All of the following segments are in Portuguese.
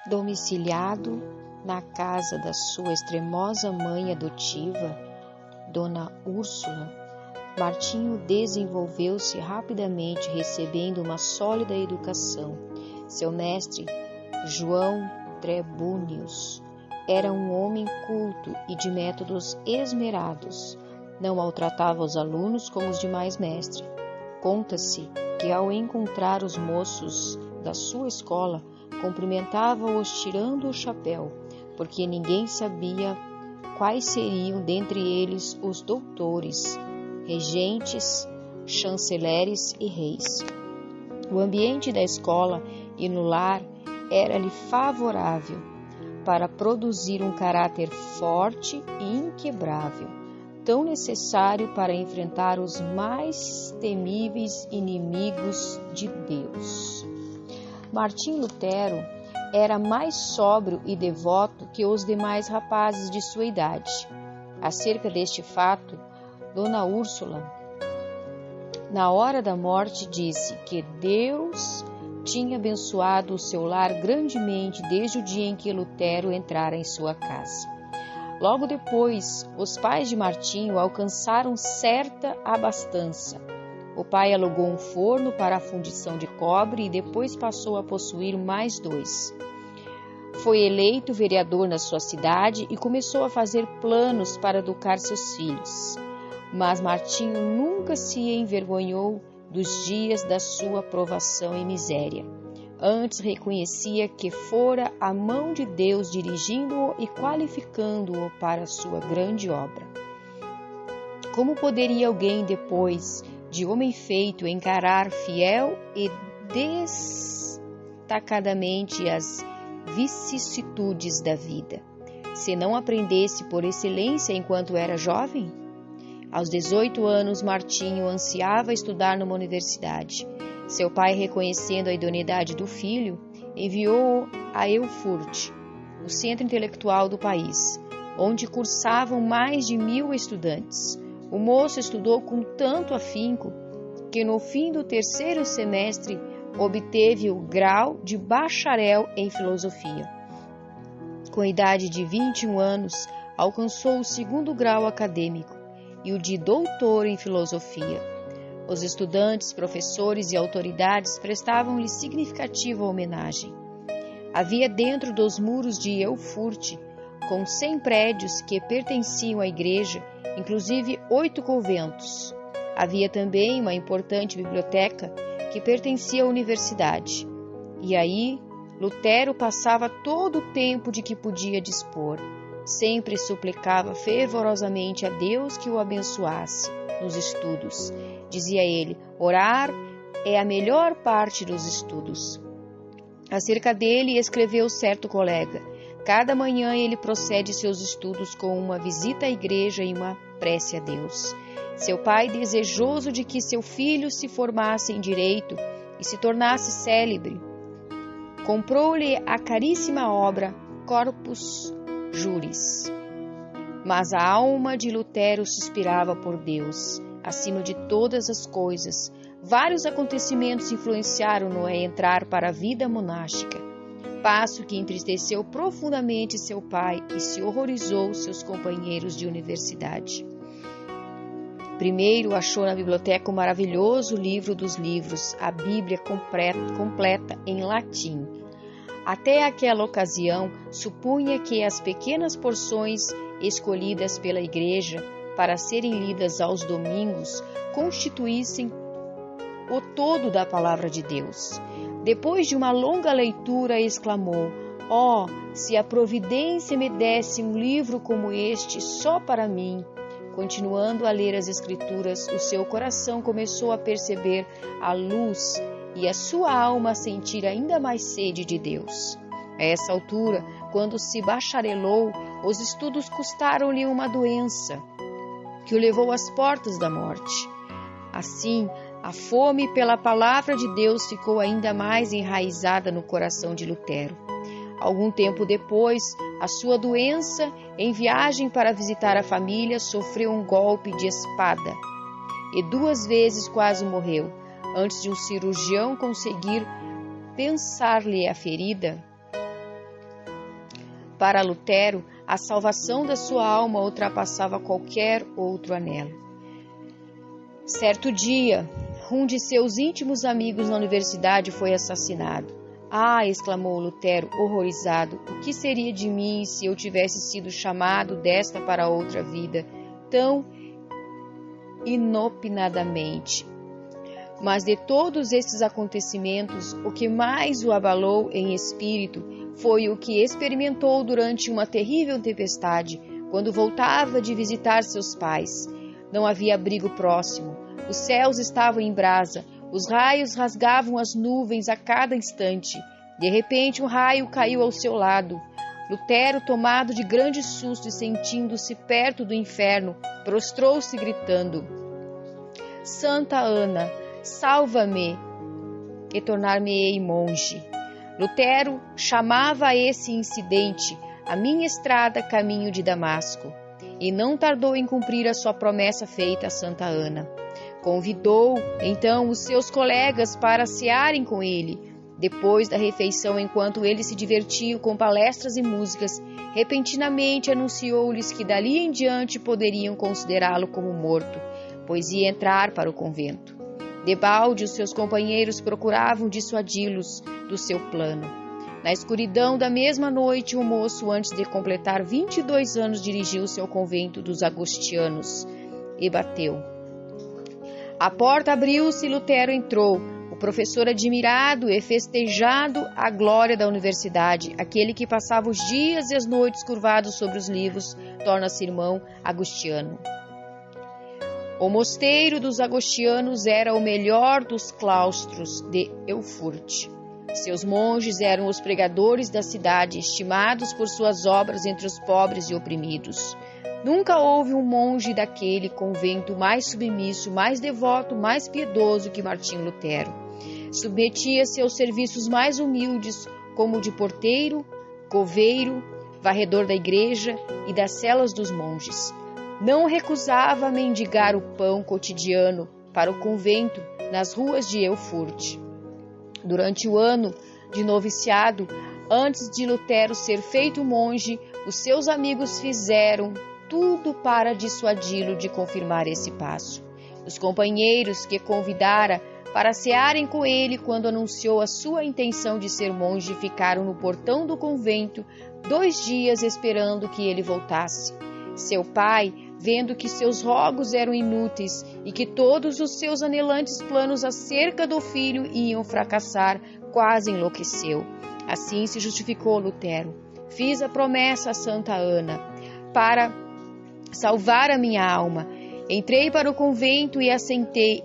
Domiciliado na casa da sua extremosa mãe adotiva, Dona Úrsula, Martinho desenvolveu-se rapidamente, recebendo uma sólida educação. Seu mestre, João Trebúnios, era um homem culto e de métodos esmerados. Não maltratava os alunos como os demais mestres. Conta-se que, ao encontrar os moços da sua escola, cumprimentava-os tirando o chapéu, porque ninguém sabia quais seriam dentre eles os doutores, regentes, chanceleres e reis. O ambiente da escola e no lar era-lhe favorável para produzir um caráter forte e inquebrável, tão necessário para enfrentar os mais temíveis inimigos de Deus. Martim Lutero era mais sóbrio e devoto que os demais rapazes de sua idade. Acerca deste fato, Dona Úrsula, na hora da morte, disse que Deus tinha abençoado o seu lar grandemente desde o dia em que Lutero entrara em sua casa. Logo depois, os pais de Martinho alcançaram certa abastança. O pai alugou um forno para a fundição de cobre e depois passou a possuir mais 2. Foi eleito vereador na sua cidade e começou a fazer planos para educar seus filhos. Mas Martinho nunca se envergonhou dos dias da sua provação e miséria. Antes reconhecia que fora a mão de Deus dirigindo-o e qualificando-o para a sua grande obra. Como poderia alguém, depois de homem feito, encarar fiel e destacadamente as vicissitudes da vida, se não aprendesse por excelência enquanto era jovem? Aos 18 anos, Martinho ansiava estudar numa universidade. Seu pai, reconhecendo a idoneidade do filho, enviou-o a Erfurt, o centro intelectual do país, onde cursavam mais de 1000 estudantes. O moço estudou com tanto afinco que, no fim do 3º semestre, obteve o grau de bacharel em filosofia. Com a idade de 21 anos, alcançou o 2º grau acadêmico e o de doutor em filosofia. Os estudantes, professores e autoridades prestavam-lhe significativa homenagem. Havia dentro dos muros de Erfurt, com 100 prédios que pertenciam à igreja, inclusive 8 conventos. Havia também uma importante biblioteca que pertencia à universidade. E aí, Lutero passava todo o tempo de que podia dispor. Sempre suplicava fervorosamente a Deus que o abençoasse nos estudos. Dizia ele, orar é a melhor parte dos estudos. Acerca dele escreveu certo colega, cada manhã ele procede seus estudos com uma visita à igreja e uma prece a Deus. Seu pai, desejoso de que seu filho se formasse em direito e se tornasse célebre, comprou-lhe a caríssima obra Corpus Juris. Mas a alma de Lutero suspirava por Deus, acima de todas as coisas. Vários acontecimentos influenciaram-no a entrar para a vida monástica, passo que entristeceu profundamente seu pai e se horrorizou seus companheiros de universidade. Primeiro achou na biblioteca o maravilhoso livro dos livros, a Bíblia completa em latim. Até aquela ocasião, supunha que as pequenas porções escolhidas pela igreja para serem lidas aos domingos constituíssem o todo da palavra de Deus. Depois de uma longa leitura, exclamou: "Oh, se a providência me desse um livro como este só para mim!" Continuando a ler as Escrituras, o seu coração começou a perceber a luz e a sua alma a sentir ainda mais sede de Deus. A essa altura, quando se bacharelou, os estudos custaram-lhe uma doença que o levou às portas da morte. Assim, a fome pela palavra de Deus ficou ainda mais enraizada no coração de Lutero. Algum tempo depois, a sua doença, em viagem para visitar a família, sofreu um golpe de espada e 2 vezes quase morreu, antes de um cirurgião conseguir pensar-lhe a ferida Para Lutero, a salvação da sua alma ultrapassava qualquer outro anelo. Certo dia, um de seus íntimos amigos na universidade foi assassinado. Ah, exclamou Lutero, horrorizado, o que seria de mim se eu tivesse sido chamado desta para outra vida, tão inopinadamente? Mas de todos esses acontecimentos, o que mais o abalou em espírito foi o que experimentou durante uma terrível tempestade, quando voltava de visitar seus pais. Não havia abrigo próximo, os céus estavam em brasa, os raios rasgavam as nuvens a cada instante. De repente, um raio caiu ao seu lado. Lutero, tomado de grande susto e sentindo-se perto do inferno, prostrou-se gritando: Santa Ana, salva-me e tornar-me-ei monge. Lutero chamava a esse incidente a minha estrada caminho de Damasco, e não tardou em cumprir a sua promessa feita a Santa Ana. Convidou, então, os seus colegas para cearem com ele. Depois da refeição, enquanto eles se divertiam com palestras e músicas, repentinamente anunciou-lhes que dali em diante poderiam considerá-lo como morto, pois ia entrar para o convento. Debalde, os seus companheiros procuravam dissuadi-los do seu plano. Na escuridão da mesma noite, o moço, antes de completar 22 anos, dirigiu-se ao convento dos agostianos e bateu. A porta abriu-se e Lutero entrou. O professor, admirado e festejado a glória da universidade, aquele que passava os dias e as noites curvados sobre os livros, torna-se irmão agostiano. O mosteiro dos agostianos era o melhor dos claustros de Erfurt. Seus monges eram os pregadores da cidade, estimados por suas obras entre os pobres e oprimidos. Nunca houve um monge daquele convento mais submisso, mais devoto, mais piedoso que Martinho Lutero. Submetia-se aos serviços mais humildes, como o de porteiro, coveiro, varredor da igreja e das celas dos monges. Não recusava mendigar o pão cotidiano para o convento nas ruas de Erfurt. Durante o ano de noviciado, antes de Lutero ser feito monge, os seus amigos fizeram tudo para dissuadi-lo de confirmar esse passo. Os companheiros que convidara para cearem com ele quando anunciou a sua intenção de ser monge ficaram no portão do convento 2 dias esperando que ele voltasse. Seu pai, vendo que seus rogos eram inúteis e que todos os seus anelantes planos acerca do filho iam fracassar, quase enlouqueceu. Assim se justificou Lutero. Fiz a promessa a Santa Ana para salvar a minha alma. Entrei para o convento e aceitei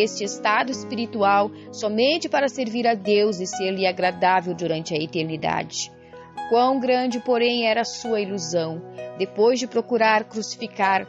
este estado espiritual somente para servir a Deus e ser-lhe agradável durante a eternidade. Quão grande, porém, era a sua ilusão! Depois de procurar crucificar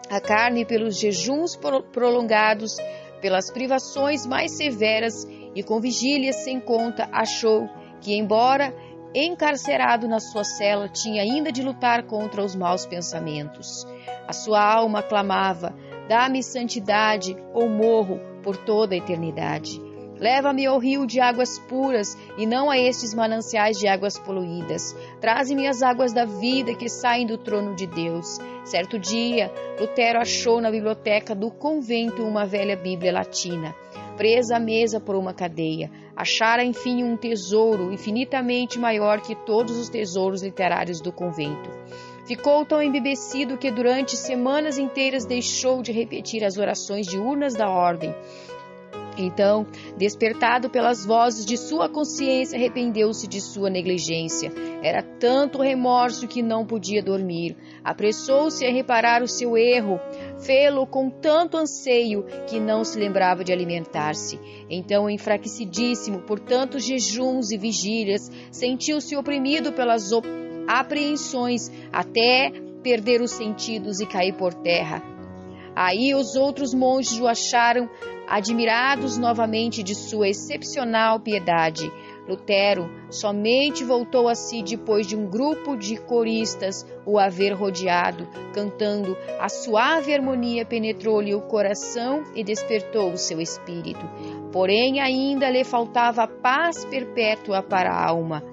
a carne pelos jejuns prolongados, pelas privações mais severas e com vigílias sem conta, achou que, embora encarcerado na sua cela, tinha ainda de lutar contra os maus pensamentos. A sua alma clamava: dá-me santidade ou morro por toda a eternidade. Leva-me ao rio de águas puras e não a estes mananciais de águas poluídas. Traze-me as águas da vida que saem do trono de Deus. Certo dia, Lutero achou na biblioteca do convento uma velha Bíblia latina, presa à mesa por uma cadeia. Achara, enfim, um tesouro infinitamente maior que todos os tesouros literários do convento. Ficou tão embebecido que durante semanas inteiras deixou de repetir as orações diurnas da ordem. Então, despertado pelas vozes de sua consciência, arrependeu-se de sua negligência. Era tanto o remorso que não podia dormir. Apressou-se a reparar o seu erro, fê-lo com tanto anseio que não se lembrava de alimentar-se. Então, enfraquecidíssimo por tantos jejuns e vigílias, sentiu-se oprimido pelas apreensões até perder os sentidos e cair por terra. Aí os outros monges o acharam, admirados novamente de sua excepcional piedade. Lutero somente voltou a si depois de um grupo de coristas o haver rodeado, cantando. A suave harmonia penetrou-lhe o coração e despertou o seu espírito. Porém, ainda lhe faltava a paz perpétua para a alma.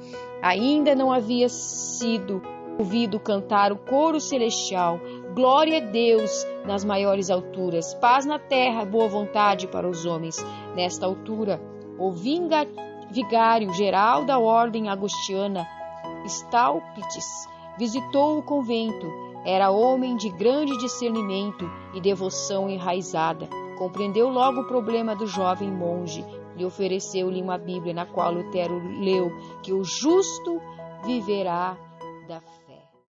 Ainda não havia sido ouvido cantar o coro celestial: glória a Deus nas maiores alturas, paz na terra, boa vontade para os homens. Nesta altura, o vigário geral da ordem agostiniana, Staupitz, visitou o convento. Era homem de grande discernimento e devoção enraizada. Compreendeu logo o problema do jovem monge. Lhe ofereceu-lhe uma Bíblia, na qual Lutero leu que o justo viverá da fé.